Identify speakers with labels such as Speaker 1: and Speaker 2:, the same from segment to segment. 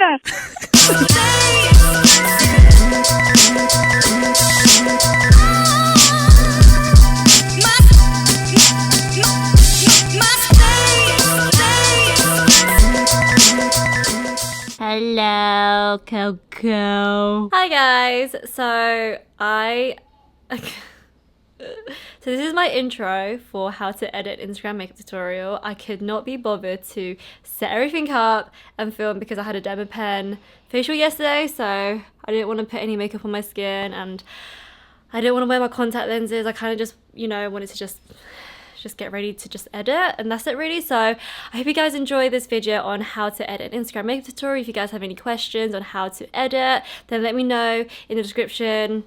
Speaker 1: Hello, Coco.
Speaker 2: Hi guys, so this is my intro for how to edit Instagram makeup tutorial. I could not be bothered to set everything up and film because I had a Dermapen facial yesterday, so I didn't want to put any makeup on my skin and I didn't want to wear my contact lenses. I kind of just, wanted to just get ready to just edit, and that's it really. So I hope you guys enjoy this video on how to edit an Instagram makeup tutorial. If you guys have any questions on how to edit, then let me know in the description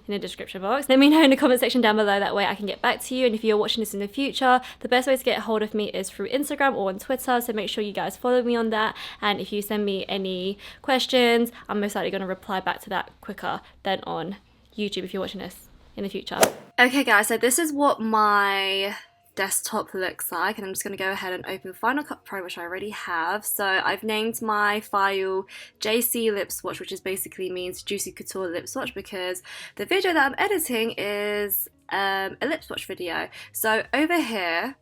Speaker 2: box. Let me know in the comment section down below, that way I can get back to you. And if you're watching this in the future, the best way to get a hold of me is through Instagram or on Twitter, so make sure you guys follow me on that. And if you send me any questions, I'm most likely going to reply back to that quicker than on YouTube if you're watching this in the future. Okay guys, so this is what my desktop looks like, and I'm just going to go ahead and open Final Cut Pro, which I already have. So I've named my file JC Lip Swatch, which is basically means Juicy Couture Lip Swatch, because the video that I'm editing is a lip swatch video. So over here,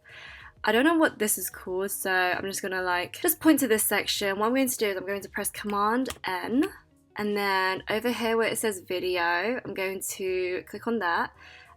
Speaker 2: I don't know what this is called, so I'm just going to just point to this section. What I'm going to do is I'm going to press Command N, and then over here where it says video, I'm going to click on that.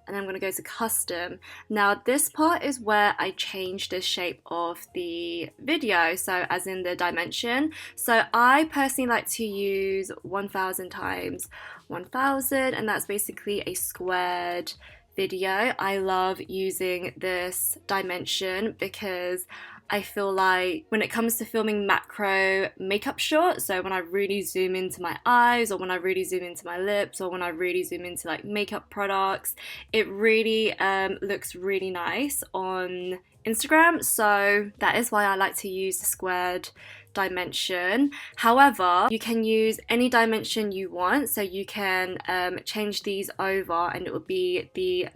Speaker 2: And I'm going to go to custom. Now this part is where I change the shape of the video, so as in the dimension. So I personally like to use 1000 times 1000, and that's basically a squared video. I love using this dimension because I feel like when it comes to filming macro makeup shots, so when I really zoom into my eyes, or when I really zoom into my lips, or when I really zoom into like makeup products, it really looks really nice on Instagram. So that is why I like to use the squared dimension. However, you can use any dimension you want, so you can change these over and it will be the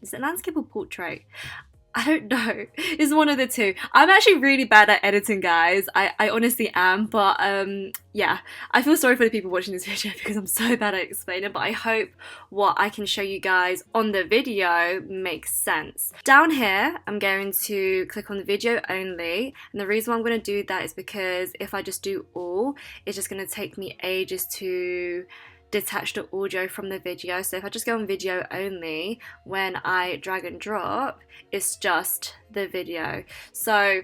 Speaker 2: is it landscape or portrait? I don't know. It's one of the two. I'm actually really bad at editing, guys. I honestly am, but yeah, I feel sorry for the people watching this video because I'm so bad at explaining, but I hope what I can show you guys on the video makes sense. Down here, I'm going to click on the video only, and the reason why I'm going to do that is because if I just do all, it's just going to take me ages to detach the audio from the video. So if I just go on video only, when I drag and drop, it's just the video. So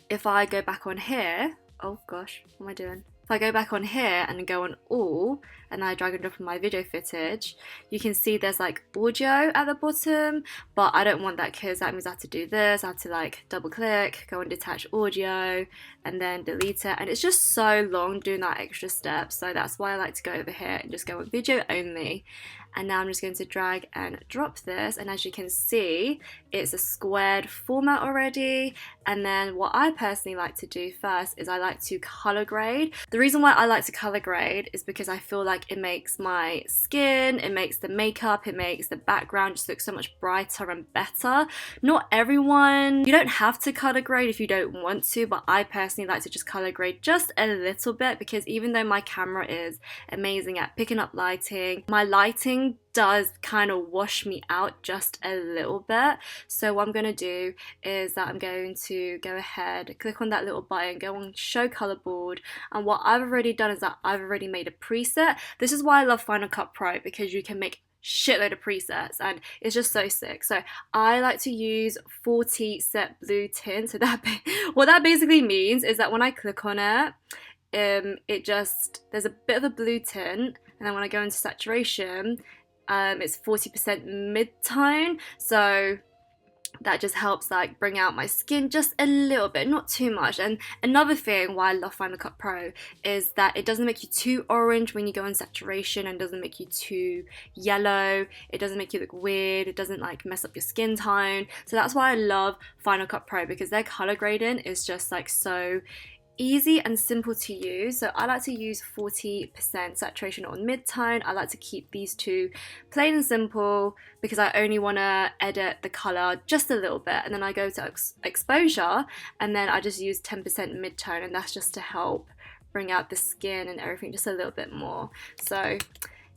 Speaker 2: if I go back on here, oh gosh, what am I doing? If I go back on here and go on all, and I drag and drop on my video footage, you can see there's like audio at the bottom, but I don't want that because that means I have to do this. I have to double click, go and detach audio, and then delete it, and it's just so long doing that extra step. So that's why I like to go over here and just go on video only. And now I'm just going to drag and drop this, and as you can see, it's a squared format already. And then what I personally like to do first is I like to color grade. The reason why I like to color grade is because I feel like it makes my skin, it makes the makeup, it makes the background just look so much brighter and better. Not everyone, you don't have to color grade if you don't want to, but I personally like to just color grade just a little bit, because even though my camera is amazing at picking up lighting, my lighting does kind of wash me out just a little bit. So what I'm going to do is that I'm going to go ahead, click on that little button, go on show color board, and what I've already done is that I've already made a preset. This is why I love Final Cut Pro, because you can make shitload of presets and it's just so sick. So I like to use 40 set blue tint. So what that basically means is that when I click on it, there's a bit of a blue tint, and then when I go into saturation, it's 40% mid-tone, so that just helps bring out my skin just a little bit, not too much. And another thing why I love Final Cut Pro is that it doesn't make you too orange when you go in saturation, and doesn't make you too yellow. It doesn't make you look weird. It doesn't mess up your skin tone. So that's why I love Final Cut Pro, because their color grading is just so easy and simple to use. So I like to use 40% saturation on mid-tone. I like to keep these two plain and simple because I only want to edit the color just a little bit, and then I go to exposure, and then I just use 10% mid-tone, and that's just to help bring out the skin and everything just a little bit more. So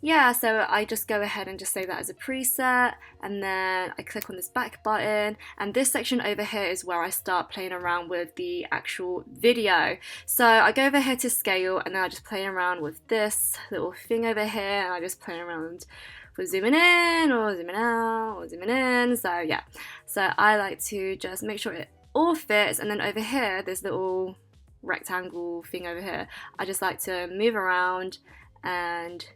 Speaker 2: yeah, so I just go ahead and just save that as a preset, and then I click on this back button, and this section over here is where I start playing around with the actual video. So I go over here to scale, and then I just play around with this little thing over here, and I just play around with zooming in or zooming out or zooming in. So yeah, so I like to just make sure it all fits, and then over here, this little rectangle thing over here, I just like to move around, and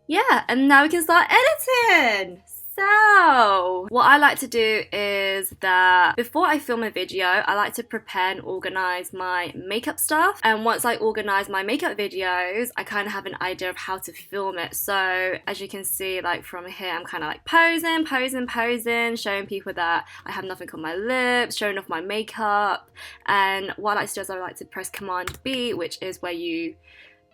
Speaker 2: yeah, and now we can start editing. So what I like to do is that before I film a video, I like to prepare and organize my makeup stuff. And once I organize my makeup videos, I kind of have an idea of how to film it. So as you can see, like from here, I'm kind of like posing, showing people that I have nothing on my lips, showing off my makeup. And what I like to do is I like to press Command B, which is where you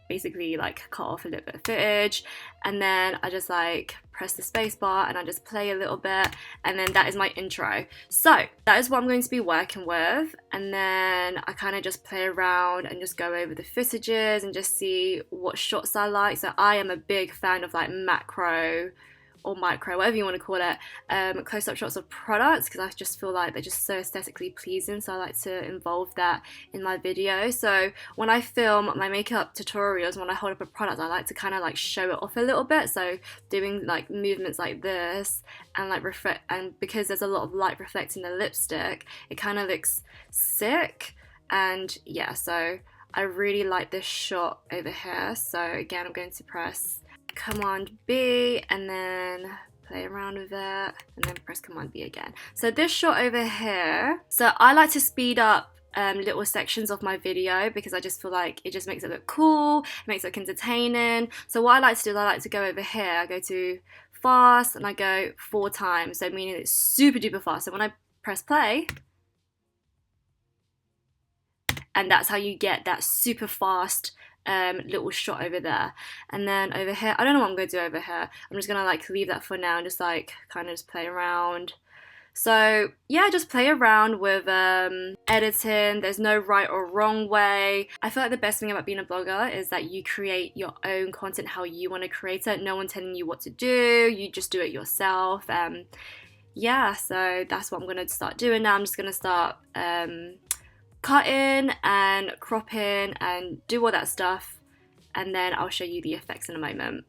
Speaker 2: basically like cut off a little bit of footage, and then I just like press the space bar and I just play a little bit, and then that is my intro. So that is what I'm going to be working with, and then I kind of just play around and just go over the footages and just see what shots I like. So I am a big fan of like macro or micro, whatever you want to call it, close-up shots of products, because I just feel like they're just so aesthetically pleasing, so I like to involve that in my video. So when I film my makeup tutorials, when I hold up a product, I like to kind of like show it off a little bit, so doing like movements like this and like reflect, and because there's a lot of light reflecting the lipstick, it kind of looks sick. And yeah, so I really like this shot over here. So again, I'm going to press Command B and then play around with it, and then press Command B again. So this shot over here, so I like to speed up little sections of my video because I just feel like it just makes it look cool, it makes it look entertaining. So what I like to do is I like to go over here, I go to fast and I go 4 times, so meaning it's super duper fast. So when I press play, and that's how you get that super fast little shot over there. And then over here, I don't know what I'm going to do over here. I'm just going to like leave that for now and just like kind of just play around. So yeah, just play around with editing. There's no right or wrong way. I feel like the best thing about being a blogger is that you create your own content how you want to create it. No one telling you what to do. You just do it yourself. Yeah, so that's what I'm going to start doing now. I'm just going to start cutting and cropping and do all that stuff, and then I'll show you the effects in a moment.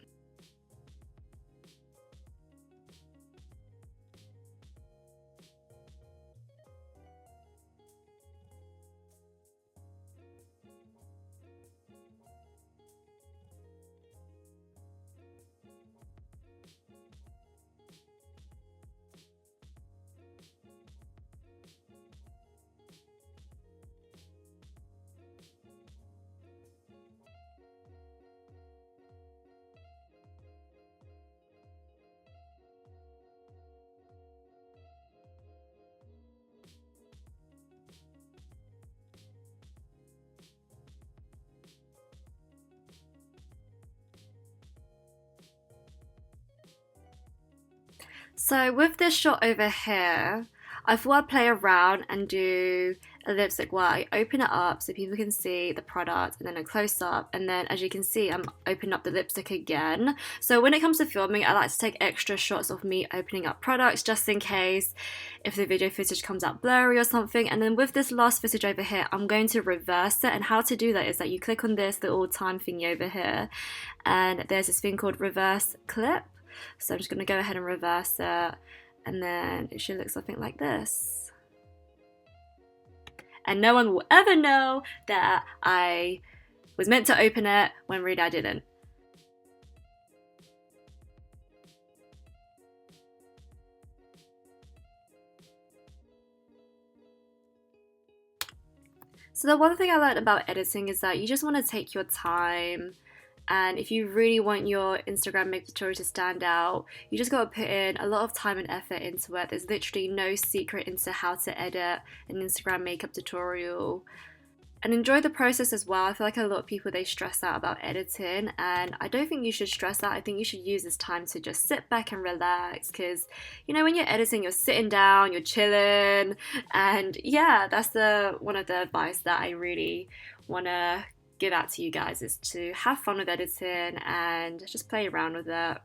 Speaker 2: So with this shot over here, I thought I'd play around and do a lipstick where I open it up so people can see the product, and then a close up, and then as you can see I'm opening up the lipstick again. So when it comes to filming, I like to take extra shots of me opening up products just in case if the video footage comes out blurry or something. And then with this last footage over here, I'm going to reverse it, and how to do that is that you click on this little time thingy over here, and there's this thing called reverse clip. So I'm just going to go ahead and reverse it, and then it should look something like this. And no one will ever know that I was meant to open it when really I didn't. So the one thing I learned about editing is that you just want to take your time, and if you really want your Instagram makeup tutorial to stand out, you just got to put in a lot of time and effort into it. There's literally no secret into how to edit an Instagram makeup tutorial. And enjoy the process as well. I feel like a lot of people, they stress out about editing, and I don't think you should stress out. I think you should use this time to just sit back and relax, because you know when you're editing, you're sitting down, you're chilling, and yeah, that's one of the advice that I really want to give out to you guys is to have fun with editing and just play around with it.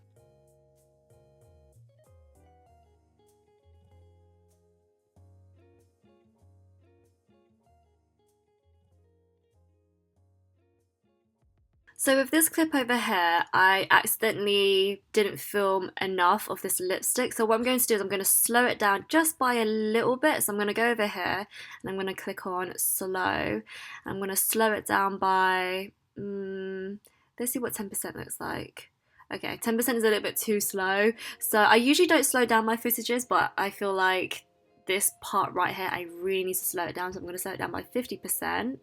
Speaker 2: So with this clip over here, I accidentally didn't film enough of this lipstick. So what I'm going to do is I'm going to slow it down just by a little bit. So I'm going to go over here and I'm going to click on slow. I'm going to slow it down by, let's see what 10% looks like. Okay, 10% is a little bit too slow. So I usually don't slow down my footages, but I feel like this part right here, I really need to slow it down. So I'm going to slow it down by 50%.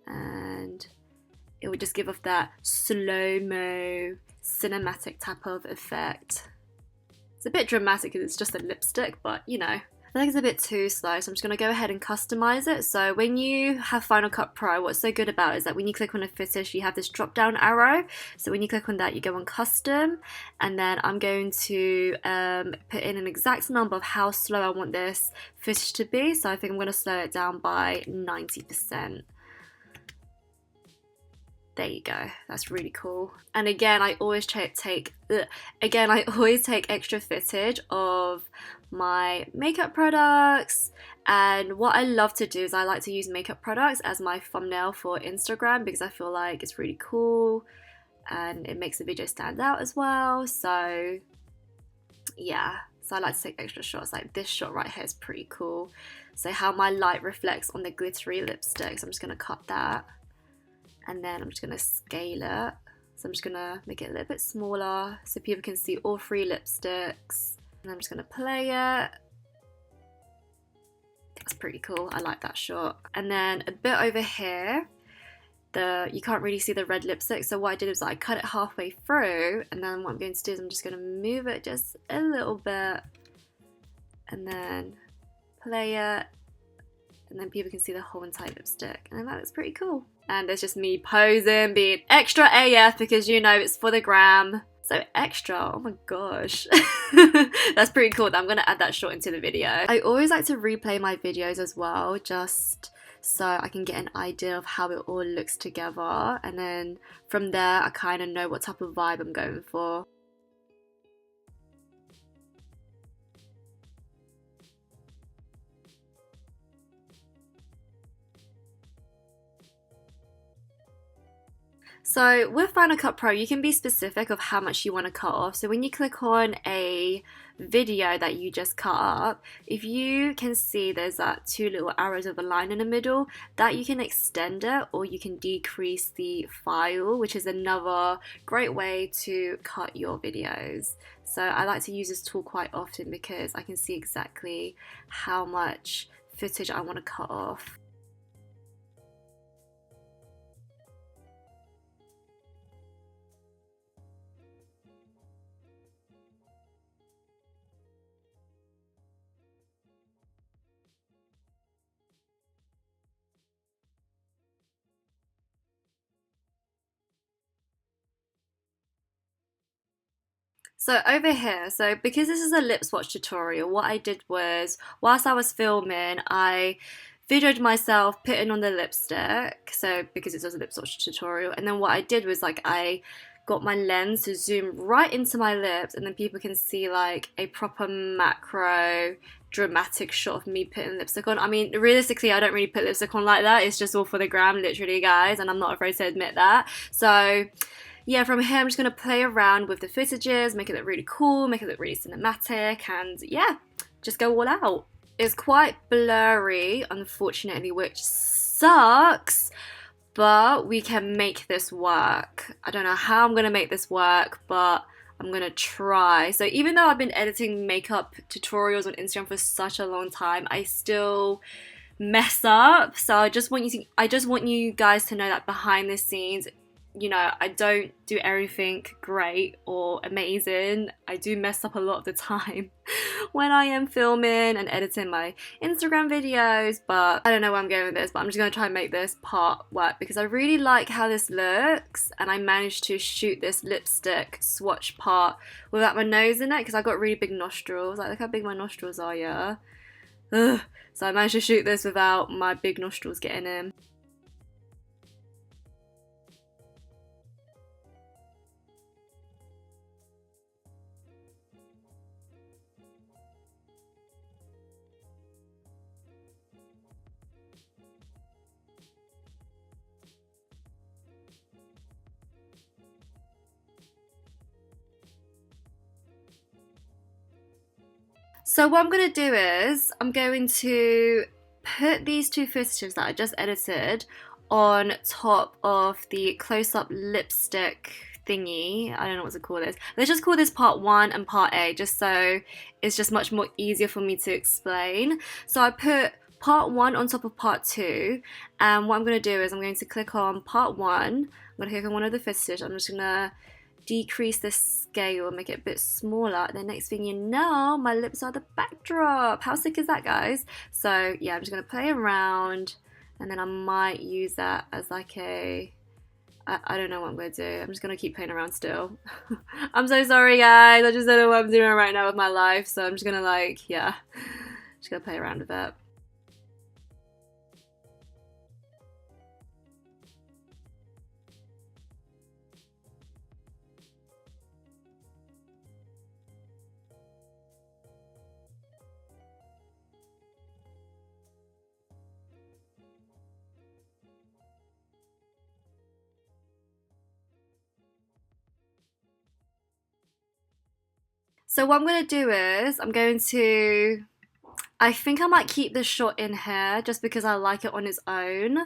Speaker 2: And it would just give off that slow-mo cinematic type of effect. It's a bit dramatic because it's just a lipstick, but you know, I think it's a bit too slow, so I'm just going to go ahead and customize it. So when you have Final Cut Pro, what's so good about it is that when you click on a footage, you have this drop down arrow. So when you click on that, you go on custom, and then I'm going to put in an exact number of how slow I want this footage to be. So I think I'm going to slow it down by 90%. There you go, that's really cool. And again, I always take extra footage of my makeup products. And what I love to do is I like to use makeup products as my thumbnail for Instagram because I feel like it's really cool and it makes the video stand out as well. So yeah, so I like to take extra shots. Like this shot right here is pretty cool. So how my light reflects on the glittery lipstick. So I'm just gonna cut that. And then I'm just going to scale it. So I'm just going to make it a little bit smaller so people can see all 3 lipsticks. And I'm just going to play it. That's pretty cool. I like that shot. And then a bit over here, you can't really see the red lipstick. So what I did was I cut it halfway through. And then what I'm going to do is I'm just going to move it just a little bit. And then play it. And then people can see the whole entire lipstick. And that looks pretty cool. And there's just me posing, being extra AF because you know it's for the gram. So extra, oh my gosh. That's pretty cool. I'm gonna add that shot into the video. I always like to replay my videos as well, just so I can get an idea of how it all looks together. And then from there, I kind of know what type of vibe I'm going for. So with Final Cut Pro, you can be specific of how much you want to cut off. So when you click on a video that you just cut up, if you can see there's that 2 little arrows of a line in the middle, that you can extend it or you can decrease the file, which is another great way to cut your videos. So I like to use this tool quite often because I can see exactly how much footage I want to cut off. So over here, so because this is a lip swatch tutorial, what I did was, whilst I was filming, I videoed myself putting on the lipstick, so because it was a lip swatch tutorial, and then what I did was like I got my lens to zoom right into my lips and then people can see like a proper macro dramatic shot of me putting lipstick on. I mean, realistically, I don't really put lipstick on like that. It's just all for the gram, literally, guys, and I'm not afraid to admit that. So yeah, from here I'm just going to play around with the footages, make it look really cool, make it look really cinematic, and yeah, just go all out. It's quite blurry, unfortunately, which sucks, but we can make this work. I don't know how I'm going to make this work, but I'm going to try. So even though I've been editing makeup tutorials on Instagram for such a long time, I still mess up. So I just want you guys to know that behind the scenes, you know, I don't do everything great or amazing. I do mess up a lot of the time when I am filming and editing my Instagram videos, but I don't know where I'm going with this, but I'm just going to try and make this part work because I really like how this looks, and I managed to shoot this lipstick swatch part without my nose in it because I got really big nostrils. Like, look how big my nostrils are, yeah? Ugh. So I managed to shoot this without my big nostrils getting in. So what I'm going to do is I'm going to put these two footages that I just edited on top of the close-up lipstick thingy. I don't know what to call this. Let's just call this part 1 and part A, just so it's just much more easier for me to explain. So I put part 1 on top of part 2, and what I'm going to do is I'm going to click on part 1. I'm going to click on one of the footages. I'm just going to decrease the scale, make it a bit smaller. The next thing you know, my lips are the backdrop. How sick is that, guys? So yeah, I'm just gonna play around, and then I might use that as like a I don't know what I'm gonna do. I'm just gonna keep playing around still. I'm so sorry, guys. I just don't know what I'm doing right now with my life, so I'm just gonna like, yeah, just gonna play around with it. So what I'm going to do is I think I might keep this shot in here just because I like it on its own.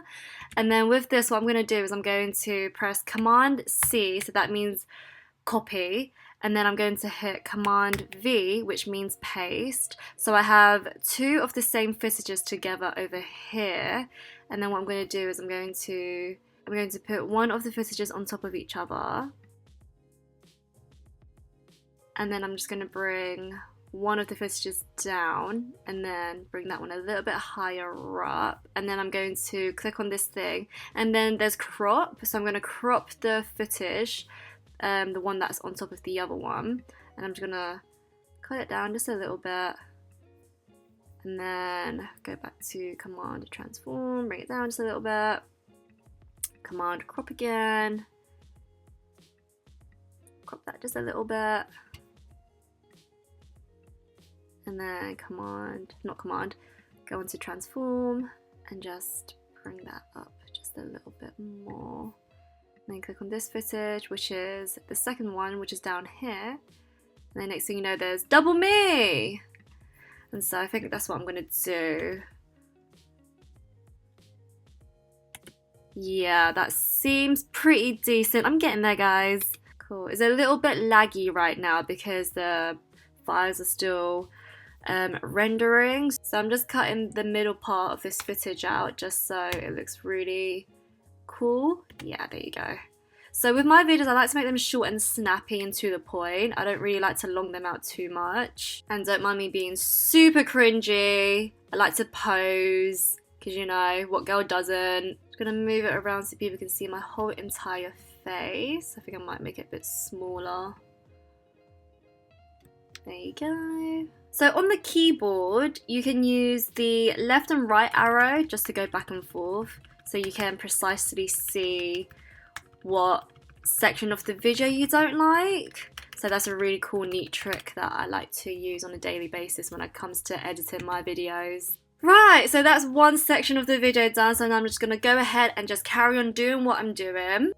Speaker 2: And then with this, what I'm going to do is I'm going to press Command C, so that means copy. And then I'm going to hit Command V, which means paste. So I have two of the same footages together over here. And then what I'm going to do is I'm going to put one of the footages on top of each other. And then I'm just going to bring one of the footages down and then bring that one a little bit higher up. And then I'm going to click on this thing, and then there's crop. So I'm going to crop the footage, the one that's on top of the other one, and I'm just going to cut it down just a little bit. And then go back to Command Transform, bring it down just a little bit. Command Crop again. Crop that just a little bit. And then go into Transform and just bring that up just a little bit more. And then click on this footage, which is the second one, which is down here. And then next thing you know, there's double me. And so I think that's what I'm gonna do. Yeah, that seems pretty decent. I'm getting there, guys. Cool. It's a little bit laggy right now because the files are still rendering, so I'm just cutting the middle part of this footage out just so it looks really cool. Yeah, there you go. So with my videos, I like to make them short and snappy and to the point. I don't really like to long them out too much, and don't mind me being super cringy. I like to pose, because you know, what girl doesn't? I'm gonna move it around so people can see my whole entire face. I think I might make it a bit smaller. There you go. So on the keyboard, you can use the left and right arrow just to go back and forth, so you can precisely see what section of the video you don't like. So that's a really cool, neat trick that I like to use on a daily basis when it comes to editing my videos. Right, so that's one section of the video done, so now I'm just going to go ahead and just carry on doing what I'm doing.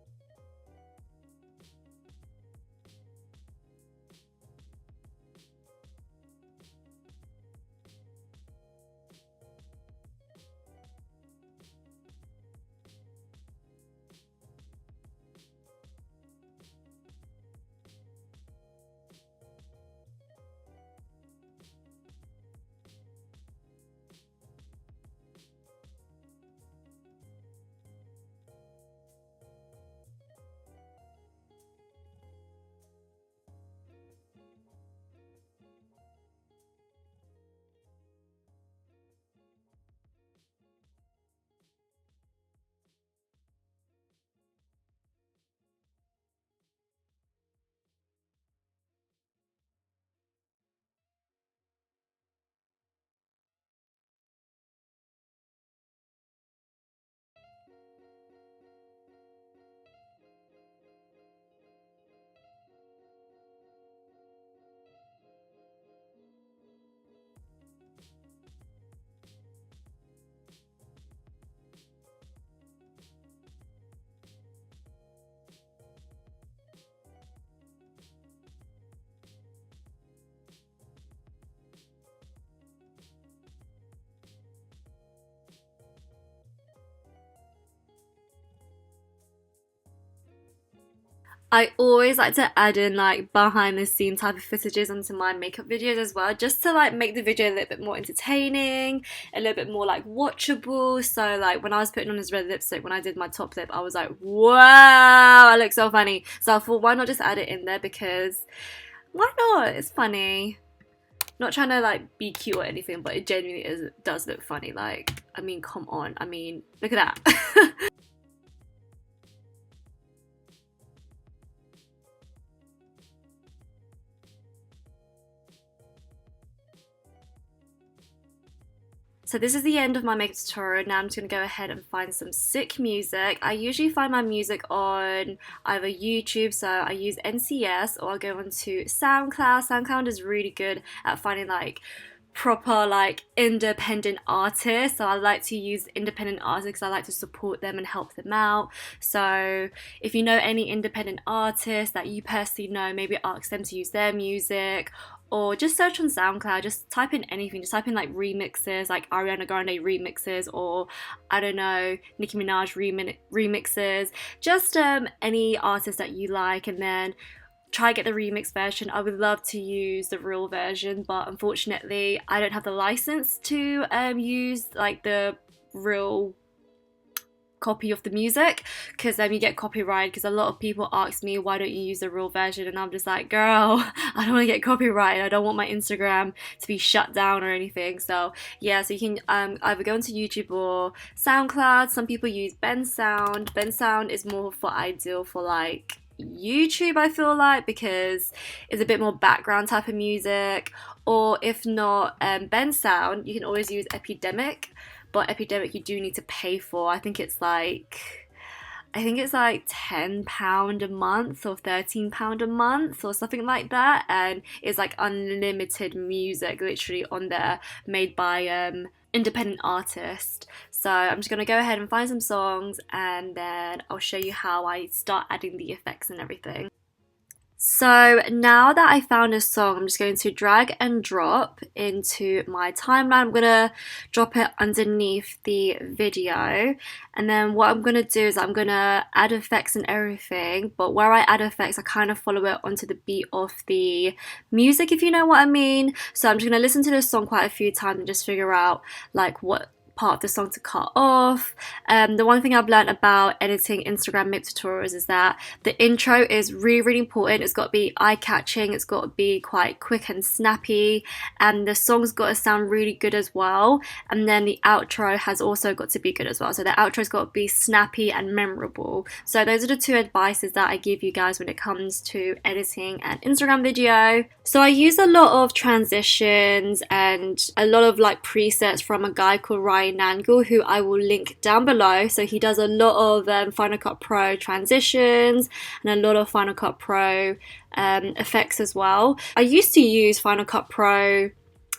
Speaker 2: I always like to add in like behind the scene type of footages onto my makeup videos as well, just to like make the video a little bit more entertaining, a little bit more like watchable. So like when I was putting on this red lipstick when I did my top lip, I was like, wow, I look so funny. So I thought, why not just add it in there, because why not? It's funny. Not trying to like be cute or anything, but it genuinely does look funny. Like, I mean, come on. I mean, look at that. So this is the end of my makeup tutorial. Now I'm just going to go ahead and find some sick music. I usually find my music on either YouTube, so I use NCS, or I go onto SoundCloud. SoundCloud is really good at finding like proper like independent artists, so I like to use independent artists because I like to support them and help them out. So if you know any independent artists that you personally know, maybe ask them to use their music, or just search on SoundCloud, just type in anything, just type in like remixes, like Ariana Grande remixes, or I don't know, Nicki Minaj remixes, just any artist that you like, and then try get the remix version. I would love to use the real version, but unfortunately I don't have the license to use like the real copy of the music, because then you get copyright. Because a lot of people ask me, why don't you use the real version, and I'm just like, girl, I don't want to get copyright. I don't want my Instagram to be shut down or anything. So yeah, so you can either go into YouTube or SoundCloud. Some people use Bensound. Bensound is more for ideal for like YouTube, I feel like, because it's a bit more background type of music. Or if not Bensound, you can always use Epidemic, but Epidemic you do need to pay for. I think it's like £10 a month or £13 a month or something like that, and it's like unlimited music literally on there, made by independent artist. So I'm just gonna go ahead and find some songs, and then I'll show you how I start adding the effects and everything. So now that I found a song, I'm just going to drag and drop into my timeline. I'm going to drop it underneath the video, and then what I'm going to do is I'm going to add effects and everything, but where I add effects I kind of follow it onto the beat of the music, if you know what I mean. So I'm just going to listen to this song quite a few times and just figure out like what part of the song to cut off. The one thing I've learned about editing Instagram makeup tutorials is that the intro is really, really important. It's got to be eye-catching, it's got to be quite quick and snappy, and the song's got to sound really good as well. And then the outro has also got to be good as well. So the outro's got to be snappy and memorable. So those are the two advices that I give you guys when it comes to editing an Instagram video. So I use a lot of transitions and a lot of like presets from a guy called EVVEERRYYTHHHIINNGGG, who I will link down below. So he does a lot of Final Cut Pro transitions and a lot of Final Cut Pro effects as well. I used to use Final Cut Pro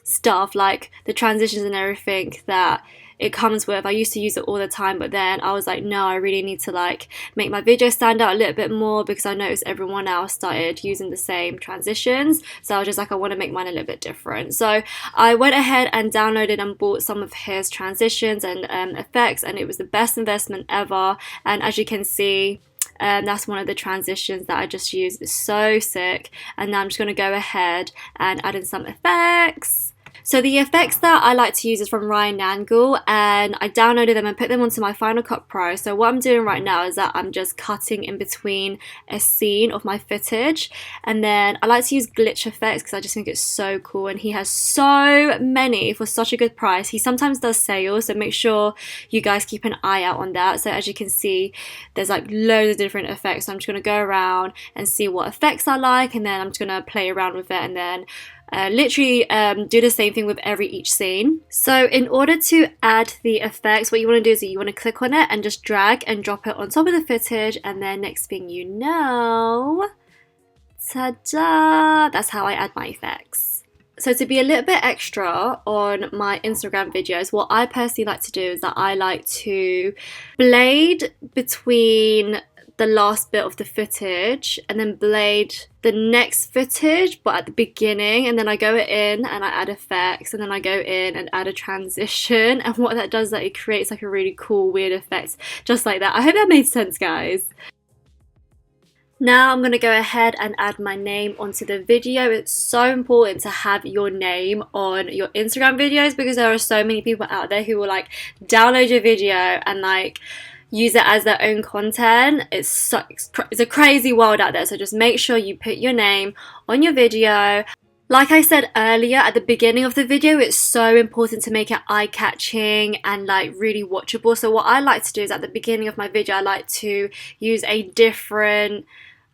Speaker 2: stuff, like the transitions and everything that it comes with. I used to use it all the time, but then I was like, no, I really need to like make my video stand out a little bit more, because I noticed everyone else started using the same transitions. So I was just like, I want to make mine a little bit different. So I went ahead and downloaded and bought some of his transitions and effects, and it was the best investment ever. And as you can see, that's one of the transitions that I just used. It's so sick. And now I'm just going to go ahead and add in some effects. So the effects that I like to use is from EVVEERRYYTHHHIINNGGG, and I downloaded them and put them onto my Final Cut Pro. So what I'm doing right now is that I'm just cutting in between a scene of my footage, and then I like to use glitch effects because I just think it's so cool, and he has so many for such a good price. He sometimes does sales, so make sure you guys keep an eye out on that. So as you can see, there's like loads of different effects. So I'm just going to go around and see what effects I like, and then I'm just going to play around with it, and then literally do the same thing with each scene. So in order to add the effects, what you want to do is you want to click on it and just drag and drop it on top of the footage, and then next thing you know, ta-da! That's how I add my effects. So to be a little bit extra on my Instagram videos, what I personally like to do is that I like to blade between the last bit of the footage and then blade the next footage, but at the beginning, and then I go in and I add effects, and then I go in and add a transition, and what that does is that it creates like a really cool weird effect just like that. I hope that made sense, guys. Now I'm going to go ahead and add my name onto the video. It's so important to have your name on your Instagram videos because there are so many people out there who will like download your video and like use it as their own content. It's a crazy world out there, so just make sure you put your name on your video. Like I said earlier at the beginning of the video, it's so important to make it eye-catching and like really watchable. So what I like to do is at the beginning of my video, I like to use a different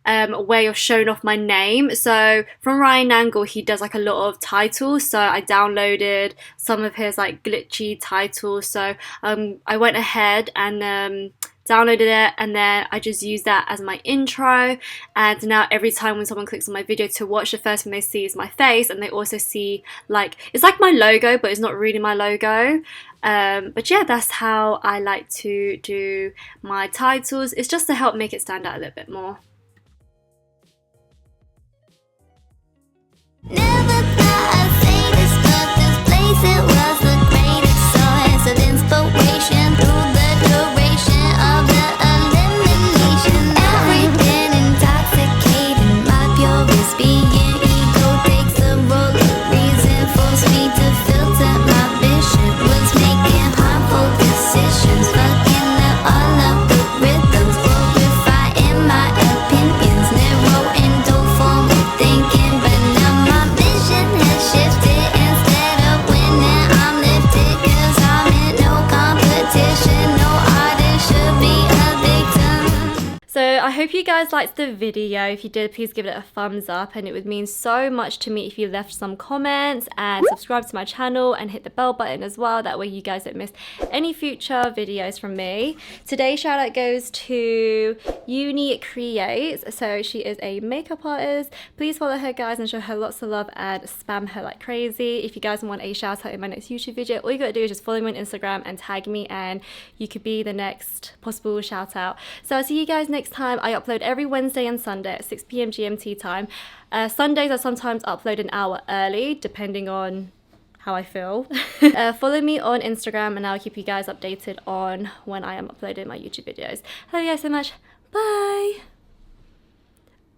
Speaker 2: way of showing off my name. So from Ryan Angle, he does like a lot of titles, so I downloaded some of his like glitchy titles. So I went ahead and downloaded it, and then I just used that as my intro. And now every time when someone clicks on my video to watch, the first thing they see is my face, and they also see like, it's like my logo, but it's not really my logo. But yeah, that's how I like to do my titles. It's just to help make it stand out a little bit more.
Speaker 3: Never thought I'd say this, but this place, it was the greatest source of inspiration through the duration of the elimination. Everything intoxicating, my purest being. Ego takes the role of reason, forced me to filter my vision. Was making harmful decisions, fucking up all of the rhythms, glorifying my opinions, narrow and dull form of thinking. But now my vision has shifted. Instead of winning, I'm lifted, 'cause I'm in no competition. No artist should be a victim.
Speaker 2: So I hope you guys liked the video. If you did, please give it a thumbs up, and it would mean so much to me if you left some comments and subscribe to my channel and hit the bell button as well. That way you guys don't miss any future videos from me. Today's shout out goes to Ling.KT. So she is a makeup artist. Please follow her, guys, and show her lots of love and spam her like crazy. If you guys want a shout out in my next YouTube video, all you gotta do is just follow me on Instagram and tag me, and you could be the next possible shout out. So I'll see you guys next time. I upload every Wednesday and Sunday at 6 p.m. GMT time. Sundays I sometimes upload an hour early depending on how I feel. Follow me on Instagram and I'll keep you guys updated on when I am uploading my YouTube videos. Love you guys so much. Bye.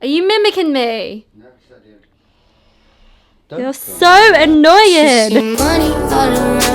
Speaker 2: Are you mimicking me?
Speaker 4: No, it's not doing.
Speaker 2: You're so annoying.
Speaker 3: Money all around.